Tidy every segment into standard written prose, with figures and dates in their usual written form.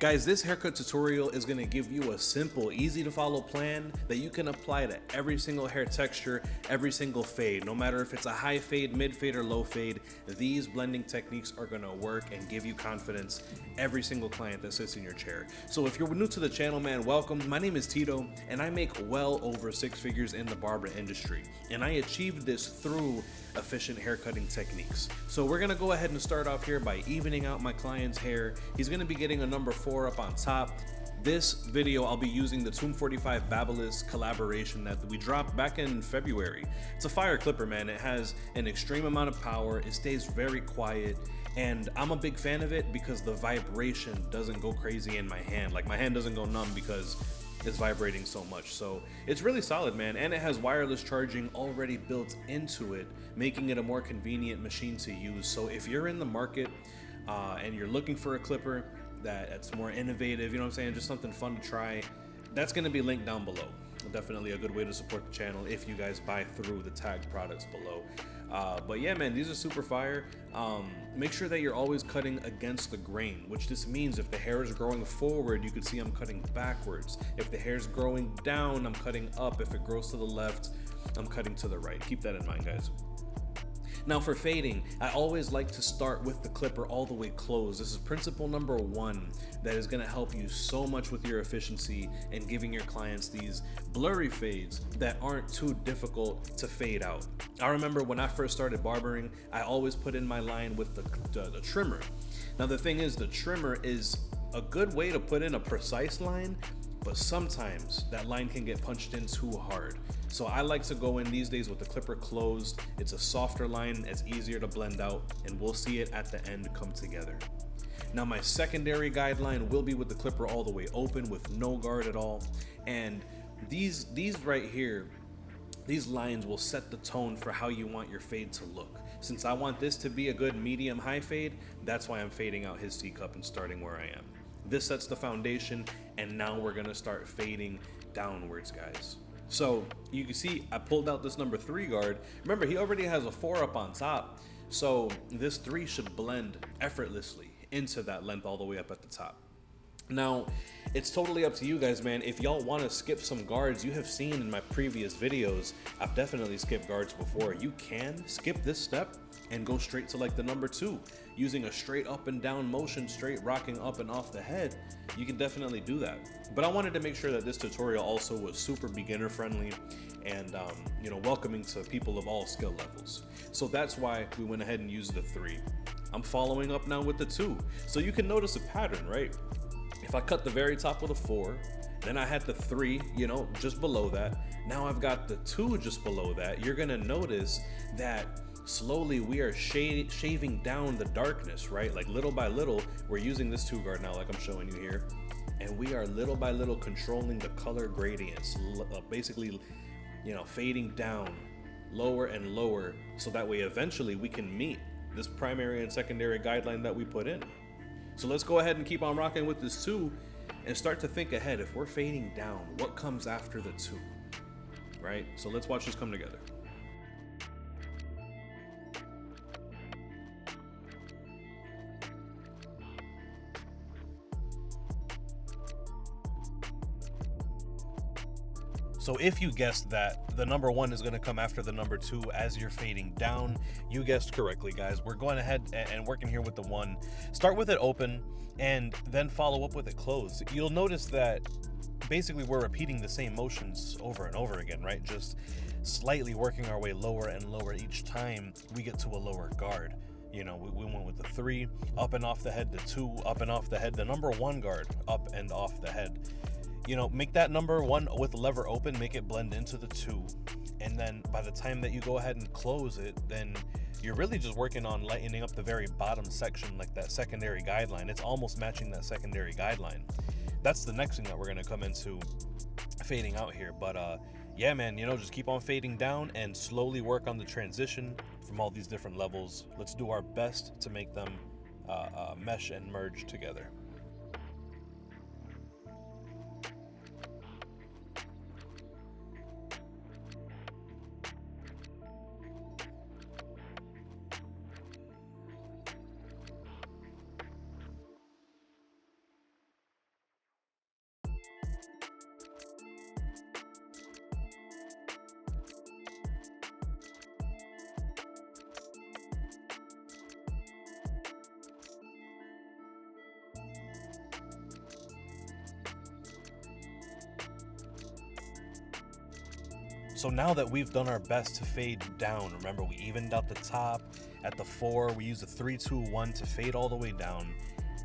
Guys, this haircut tutorial is going to give you a simple, easy to follow plan that you can apply to every single hair texture, every single fade. No matter if it's a high fade, mid fade, or low fade, these blending techniques are going to work and give you confidence every single client that sits in your chair. So if you're new to the channel, man, welcome. My name is Tito and I make well over 6 figures in the barber industry. And I achieved this through efficient haircutting techniques. So we're gonna go ahead and start off here by evening out my client's hair. He's gonna be getting a number 4 up on top. This video, I'll be using the Tomb 45 Babyliss collaboration that we dropped back in February. It's a fire clipper, man. It has an extreme amount of power. It stays very quiet. And I'm a big fan of it because the vibration doesn't go crazy in my hand. Like my hand doesn't go numb because it's vibrating so much. So it's really solid, man. And it has wireless charging already built into it, making it a more convenient machine to use. So if you're in the market and you're looking for a clipper that's more innovative, you know what I'm saying, just something fun to try, that's going to be linked down below. Definitely a good way to support the channel if you guys buy through the tagged products below. But yeah, man, these are super fire. Make sure that you're always cutting against the grain, which this means if the hair is growing forward, you can see I'm cutting backwards. If the hair is growing down, I'm cutting up. If it grows to the left, I'm cutting to the right. Keep that in mind, guys. Now for fading, I always like to start with the clipper all the way closed. This is principle number 1 that is going to help you so much with your efficiency and giving your clients these blurry fades that aren't too difficult to fade out. I remember when I first started barbering, I always put in my line with the trimmer. Now the thing is, the trimmer is a good way to put in a precise line, but sometimes that line can get punched in too hard. So I like to go in these days with the clipper closed. It's a softer line, it's easier to blend out, and we'll see it at the end come together. Now my secondary guideline will be with the clipper all the way open with no guard at all. And these right here, these lines will set the tone for how you want your fade to look. Since I want this to be a good medium high fade, that's why I'm fading out his C-cup and starting where I am. This sets the foundation, and now we're gonna start fading downwards, guys. So you can see I pulled out this number 3 guard. Remember, he already has a 4 up on top, so this 3 should blend effortlessly into that length all the way up at the top. Now, it's totally up to you guys, man. If y'all want to skip some guards, you have seen in my previous videos, I've definitely skipped guards before. You can skip this step and go straight to like the number 2 using a straight up and down motion, straight rocking up and off the head. You can definitely do that. But I wanted to make sure that this tutorial also was super beginner friendly and welcoming to people of all skill levels. So that's why we went ahead and used the 3. I'm following up now with the 2. So you can notice a pattern, right? If I cut the very top with a 4, then I had the 3, just below that. Now I've got the 2 just below that. You're gonna notice that slowly we are shaving down the darkness, right? Like little by little, we're using this 2 guard now, like I'm showing you here. And we are little by little controlling the color gradients, basically, fading down lower and lower. So that way eventually we can meet this primary and secondary guideline that we put in. So let's go ahead and keep on rocking with this 2 and start to think ahead. If we're fading down, what comes after the 2, right? So let's watch this come together. So if you guessed that the number 1 is going to come after the number 2 as you're fading down, you guessed correctly, guys. We're going ahead and working here with the 1. Start with it open and then follow up with it closed. You'll notice that basically we're repeating the same motions over and over again, right? Just slightly working our way lower and lower each time we get to a lower guard. We went with the 3, up and off the head, the 2, up and off the head, the number 1 guard, up and off the head. Make that number 1 with the lever open, make it blend into the 2. And then by the time that you go ahead and close it, then you're really just working on lightening up the very bottom section, like that secondary guideline. It's almost matching that secondary guideline. That's the next thing that we're going to come into fading out here. But yeah, man, just keep on fading down and slowly work on the transition from all these different levels. Let's do our best to make them mesh and merge together. So now that we've done our best to fade down, remember we evened out the top at the 4, we used a 3-2-1 to fade all the way down.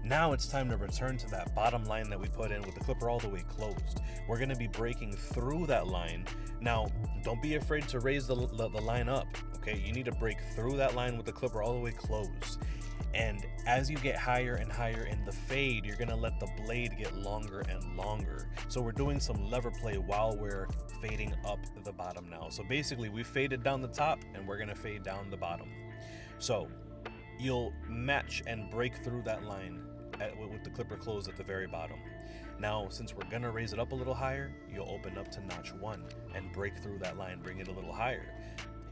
Now it's time to return to that bottom line that we put in with the clipper all the way closed. We're going to be breaking through that line. Now, don't be afraid to raise the line up, okay? You need to break through that line with the clipper all the way closed. And as you get higher and higher in the fade, you're going to let the blade get longer and longer. So we're doing some lever play while we're fading up the bottom now. So basically, we faded down the top and we're going to fade down the bottom. So you'll match and break through that line with the clipper closed at the very bottom. Now, since we're gonna raise it up a little higher, you'll open up to notch 1 and break through that line, bring it a little higher.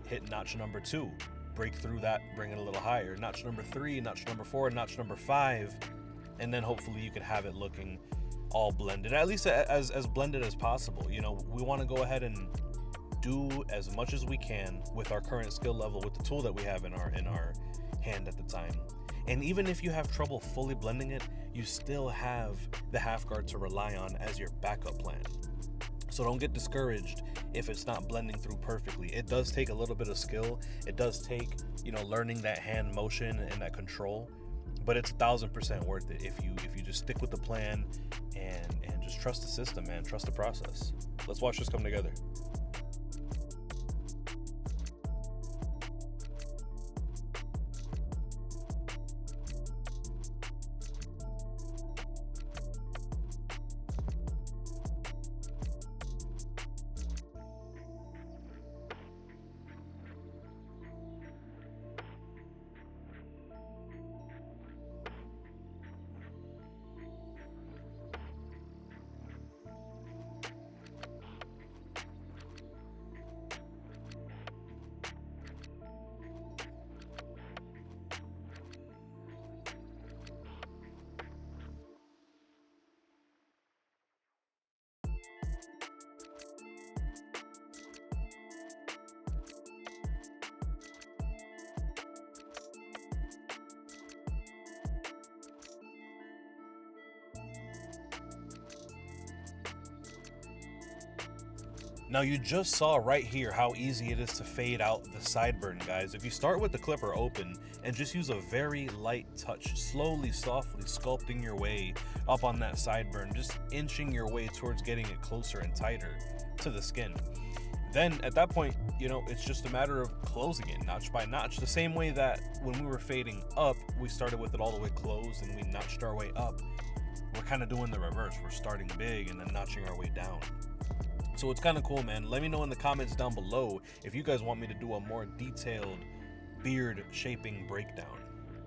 Hit notch number 2, break through that, bring it a little higher. Notch number 3, notch number 4, notch number 5, and then hopefully you can have it looking all blended, at least as blended as possible. You know, we want to go ahead and do as much as we can with our current skill level with the tool that we have in our hand at the time. And even if you have trouble fully blending it, you still have the half guard to rely on as your backup plan. So don't get discouraged if it's not blending through perfectly. It does take a little bit of skill. It does take, you know, learning that hand motion and that control, but it's 1000% worth it if you just stick with the plan and just trust the system, man. Trust the process. Let's watch this come together. Now you just saw right here how easy it is to fade out the sideburn, guys. If you start with the clipper open and just use a very light touch, slowly, softly sculpting your way up on that sideburn, just inching your way towards getting it closer and tighter to the skin. Then at that point, you know, it's just a matter of closing it notch by notch. The same way that when we were fading up, we started with it all the way closed and we notched our way up. We're kind of doing the reverse. We're starting big and then notching our way down. So it's kind of cool, man. Let me know in the comments down below if you guys want me to do a more detailed beard shaping breakdown.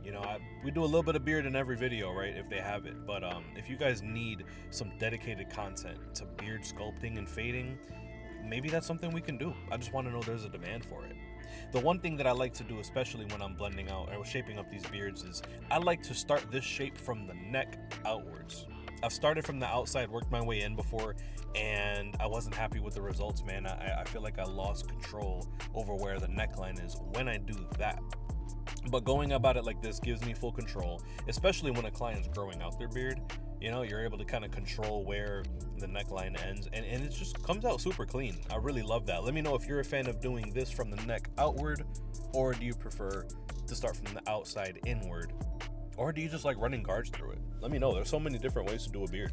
You know, we do a little bit of beard in every video, right, if they have it. But if you guys need some dedicated content to beard sculpting and fading, maybe that's something we can do. I just want to know there's a demand for it. The one thing that I like to do, especially when I'm blending out or shaping up these beards, is I like to start this shape from the neck outwards. I've started from the outside, worked my way in before, and I wasn't happy with the results, man. I feel like I lost control over where the neckline is when I do that. But going about it like this gives me full control, especially when a client's growing out their beard. You know, you're able to kind of control where the neckline ends, and it just comes out super clean. I really love that. Let me know if you're a fan of doing this from the neck outward, or do you prefer to start from the outside inward, or do you just like running guards through it? Let me know. There's so many different ways to do a beard.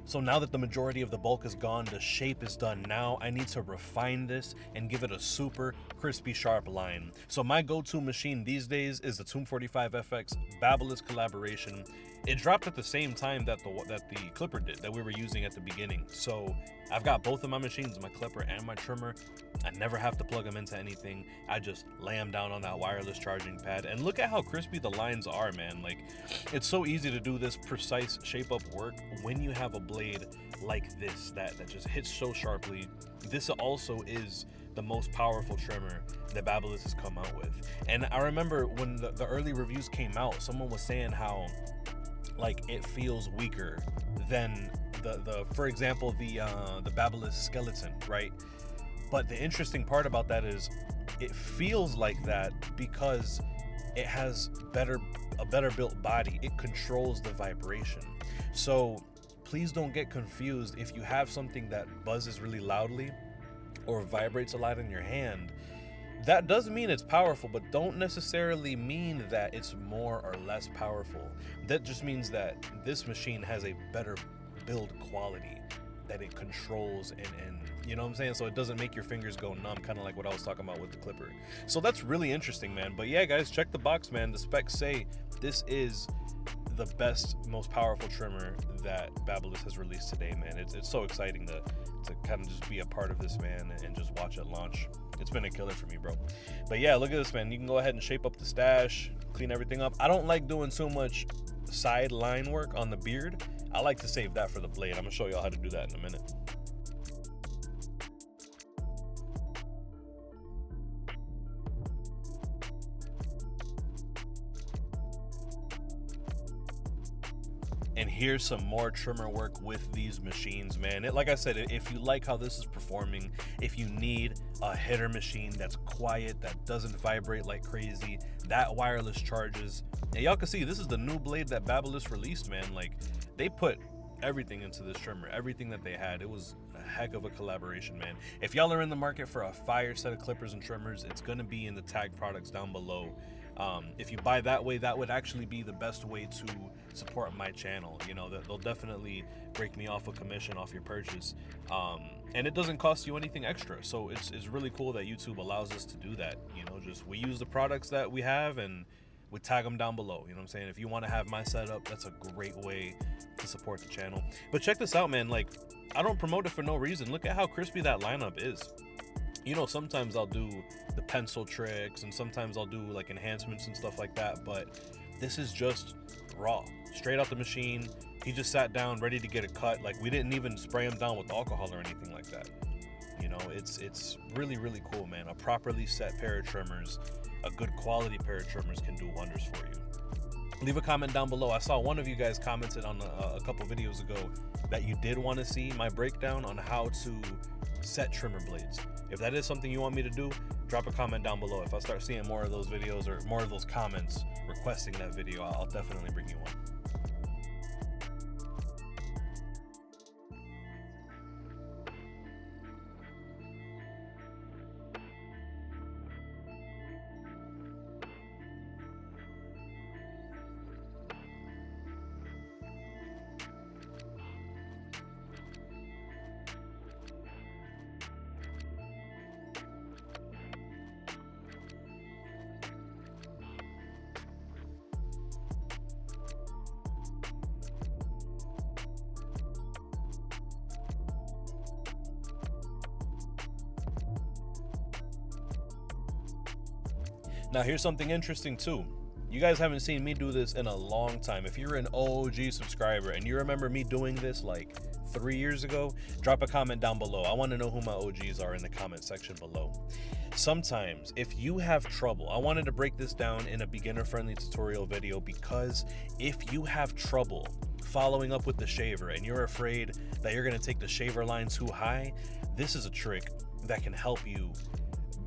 So now that the majority of the bulk is gone, the shape is done. Now I need to refine this and give it a super crispy, sharp line. So my go-to machine these days is the Tomb 45 FX Babyliss collaboration. it dropped at the same time that the clipper did, that we were using at the beginning. So I've got both of my machines, my clipper and my trimmer. I never have to plug them into anything. I just lay them down on that wireless charging pad, and look at how crispy the lines are, man. Like, it's so easy to do this precise shape up work when you have a blade like this that just hits so sharply. This also is the most powerful trimmer that Babyliss has come out with. And I remember when the early reviews came out, someone was saying how like it feels weaker than the for example the Babyliss skeleton, right? But the interesting part about that is it feels like that because it has a better built body. It controls the vibration. So please don't get confused if you have something that buzzes really loudly or vibrates a lot in your hand. That does mean it's powerful, but don't necessarily mean that it's more or less powerful. That just means that this machine has a better build quality that it controls, and you know what I'm saying? So it doesn't make your fingers go numb, kind of like what I was talking about with the clipper. So that's really interesting, man. But yeah, guys, check the box, man. The specs say this is the best, most powerful trimmer that Babyliss has released today, man. It's so exciting to kind of just be a part of this, man, and just watch it launch. It's been a killer for me, bro. But yeah, look at this, man. You can go ahead and shape up the stash, clean everything up. I don't like doing too much side line work on the beard. I like to save that for the blade. I'm gonna show y'all how to do that in a minute. And here's some more trimmer work with these machines, man. Like I said, if you like how this is performing, if you need a hitter machine that's quiet, that doesn't vibrate like crazy, that wireless charges. And y'all can see this is the new blade that Babyliss released, man. Like, they put everything into this trimmer, everything that they had. It was a heck of a collaboration, man. If y'all are in the market for a fire set of clippers and trimmers, it's gonna be in the tag products down below. If you buy that way, that would actually be the best way to support my channel. You know, they'll definitely break me off a commission off your purchase, and it doesn't cost you anything extra. So it's really cool that YouTube allows us to do that. You know, just we use the products that we have and we tag them down below. You know what I'm saying? If you want to have my setup, that's a great way to support the channel. But check this out, man. Like, I don't promote it for no reason. Look at how crispy that lineup is. You know, sometimes I'll do the pencil tricks and sometimes I'll do like enhancements and stuff like that, but this is just raw, straight out the machine. He just sat down ready to get a cut. Like, we didn't even spray him down with alcohol or anything like that. You know, it's really, really cool, man. A properly set pair of trimmers, a good quality pair of trimmers can do wonders for you. Leave a comment down below. I saw one of you guys commented on a couple videos ago that you did want to see my breakdown on how to set trimmer blades. If that is something you want me to do, drop a comment down below. If I start seeing more of those videos or more of those comments requesting that video, I'll definitely bring you one. Now, here's something interesting too. You guys haven't seen me do this in a long time. If you're an OG subscriber and you remember me doing this like 3 years ago, drop a comment down below. I want to know who my OGs are in the comment section below. Sometimes, if you have trouble, I wanted to break this down in a beginner-friendly tutorial video, because if you have trouble following up with the shaver and you're afraid that you're going to take the shaver line too high, this is a trick that can help you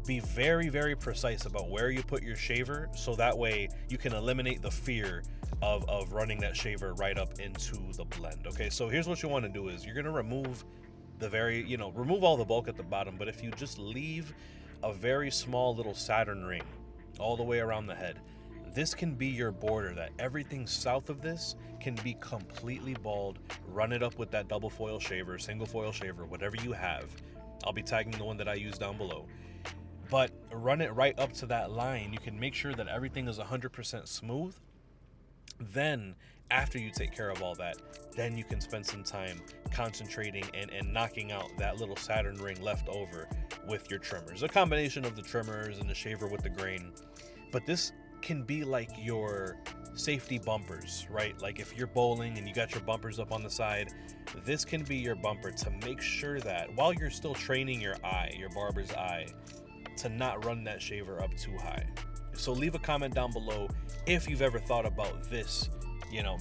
be very, very precise about where you put your shaver, so that way you can eliminate the fear of running that shaver right up into the blend. Okay, so here's what you want to do is you're going to remove the remove all the bulk at the bottom, but if you just leave a very small little Saturn ring all the way around the head, this can be your border, that everything south of this can be completely bald. Run it up with that double foil shaver, single foil shaver, whatever you have. I'll be tagging the one that I use down below. But run it right up to that line. You can make sure that everything is 100% smooth. Then After you take care of all that, then you can spend some time concentrating and knocking out that little Saturn ring left over with your trimmers. A combination of the trimmers and the shaver with the grain. But this can be like your safety bumpers, right? Like if you're bowling and you got your bumpers up on the side, this can be your bumper to make sure that while you're still training your eye, your barber's eye, to not run that shaver up too high. So leave a comment down below if you've ever thought about this,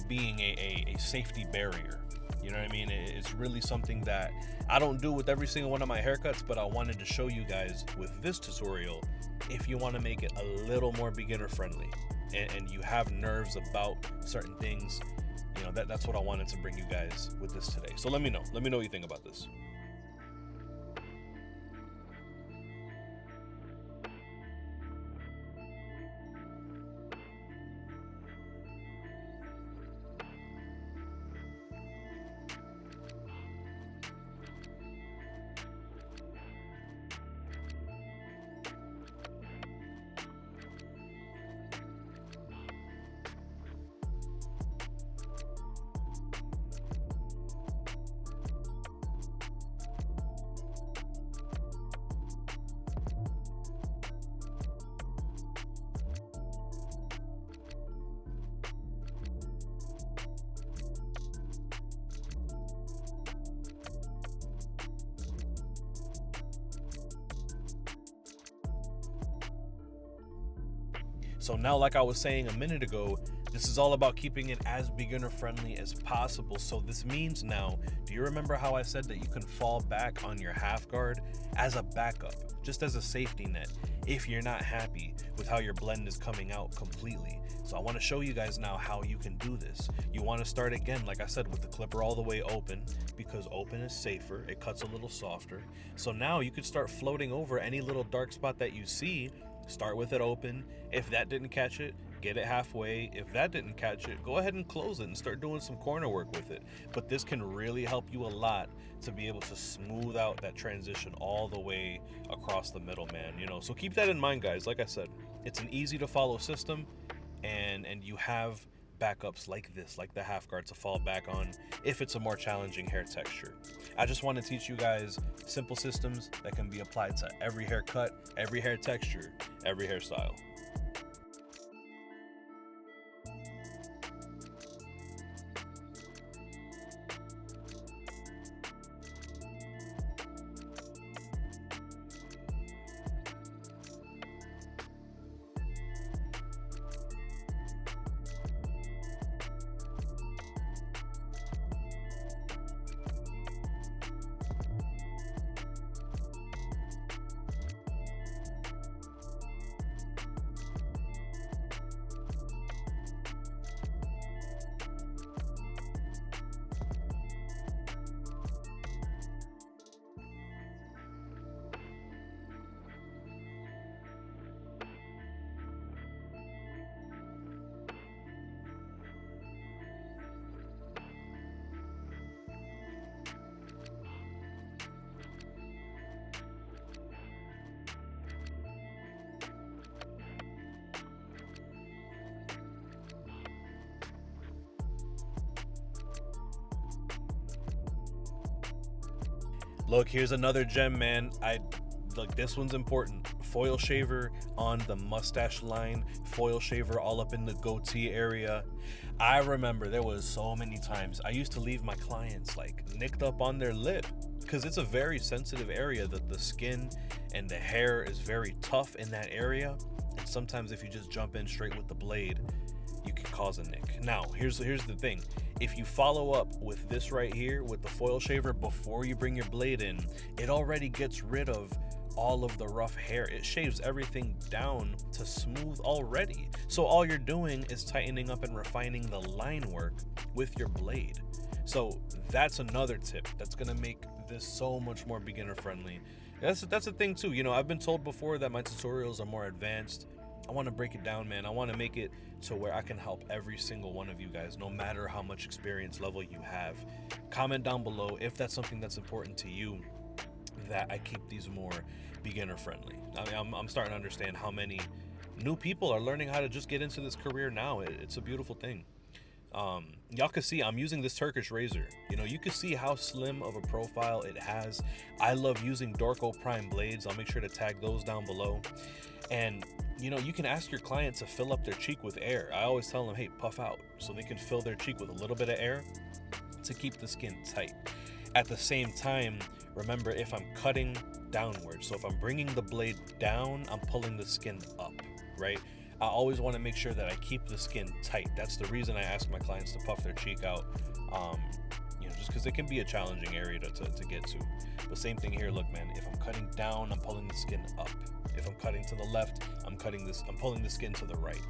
being a safety barrier. You know what I mean? It's really something that I don't do with every single one of my haircuts, but I wanted to show you guys with this tutorial if you want to make it a little more beginner friendly and you have nerves about certain things. That's what I wanted to bring you guys with this today. So let me know what you think about this. So now, like I was saying a minute ago, this is all about keeping it as beginner friendly as possible. So this means now, do you remember how I said that you can fall back on your half guard as a backup, just as a safety net, if you're not happy with how your blend is coming out completely? So I want to show you guys now how you can do this. You want to start again, like I said, with the clipper all the way open, because open is safer. It cuts a little softer. So now you could start floating over any little dark spot that you see. Start with it open. If that didn't catch it, get it halfway. If that didn't catch it, go ahead and close it and start doing some corner work with it. But this can really help you a lot to be able to smooth out that transition all the way across the middle, man. So keep that in mind, guys. Like I said, it's an easy to follow system, and you have backups like this, like the half guard, to fall back on if it's a more challenging hair texture. I just want to teach you guys simple systems that can be applied to every haircut, every hair texture, every hairstyle. Look, here's another gem, man. Look, this one's important. Foil shaver on the mustache line, foil shaver all up in the goatee area. I remember there was so many times I used to leave my clients like nicked up on their lip, because it's a very sensitive area. The skin and the hair is very tough in that area, and sometimes if you just jump in straight with the blade, you can cause a nick. Now, here's the thing. If you follow up with this right here with the foil shaver before you bring your blade in, it already gets rid of all of the rough hair. It shaves everything down to smooth already. So all you're doing is tightening up and refining the line work with your blade. So that's another tip that's gonna make this so much more beginner friendly. That's the thing too. I've been told before that my tutorials are more advanced. I want to break it down, man. I want to make it to where I can help every single one of you guys, no matter how much experience level you have. Comment down below if that's something that's important to you, that I keep these more beginner friendly. I'm starting to understand how many new people are learning how to just get into this career now. It's a beautiful thing. Y'all can see I'm using this Turkish razor. You know, you can see how slim of a profile it has. I love using Dorco Prime blades. I'll make sure to tag those down below. And you know, you can ask your client to fill up their cheek with air. I always tell them, hey, puff out, so they can fill their cheek with a little bit of air to keep the skin tight. At the same time, remember, if I'm cutting downward, so if I'm bringing the blade down, I'm pulling the skin up, right? I always want to make sure that I keep the skin tight. That's the reason I ask my clients to puff their cheek out, you know, just because it can be a challenging area to get to. But same thing here. Look, man, if I'm cutting down, I'm pulling the skin up. If I'm cutting to the left, I'm pulling the skin to the right.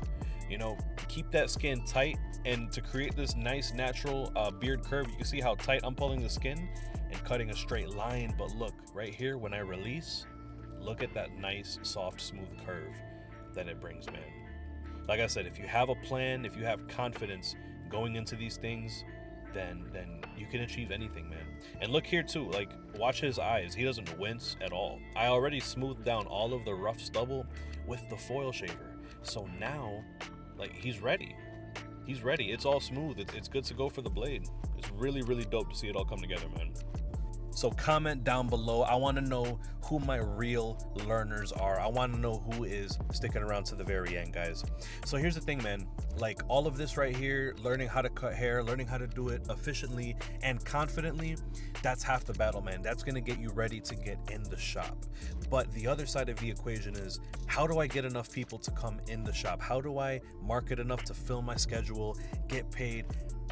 You know, keep that skin tight, and to create this nice natural beard curve, you can see how tight I'm pulling the skin and cutting a straight line. But look, right here, when I release, look at that nice, soft, smooth curve that it brings, man. Like I said, if you have a plan, if you have confidence going into these things, then you can achieve anything, man. And look here too, like, watch his eyes. He doesn't wince at all. I already smoothed down all of the rough stubble with the foil shaver. So now, like, he's ready. He's ready. It's all smooth. It's good to go for the blade. It's really, really dope to see it all come together, man. So comment down below. I want to know who my real learners are. I want to know who is sticking around to the very end, guys. So here's the thing, man. Like, all of this right here, learning how to cut hair, learning how to do it efficiently and confidently, that's half the battle, man. That's going to get you ready to get in the shop. But the other side of the equation is, how do I get enough people to come in the shop? How do I market enough to fill my schedule, get paid?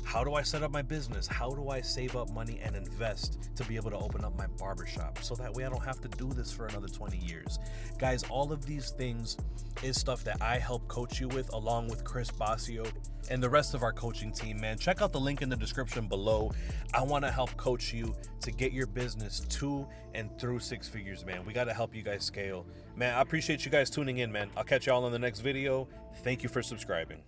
How do I set up my business? How do I save up money and invest to be able to open up my barbershop, so that way I don't have to do this for another 20 years? Guys, all of these things is stuff that I help coach you with, along with Chris Basio and the rest of our coaching team, man. Check out the link in the description below. I want to help coach you to get your business to and through 6 figures, man. We got to help you guys scale. Man, I appreciate you guys tuning in, man. I'll catch y'all on the next video. Thank you for subscribing.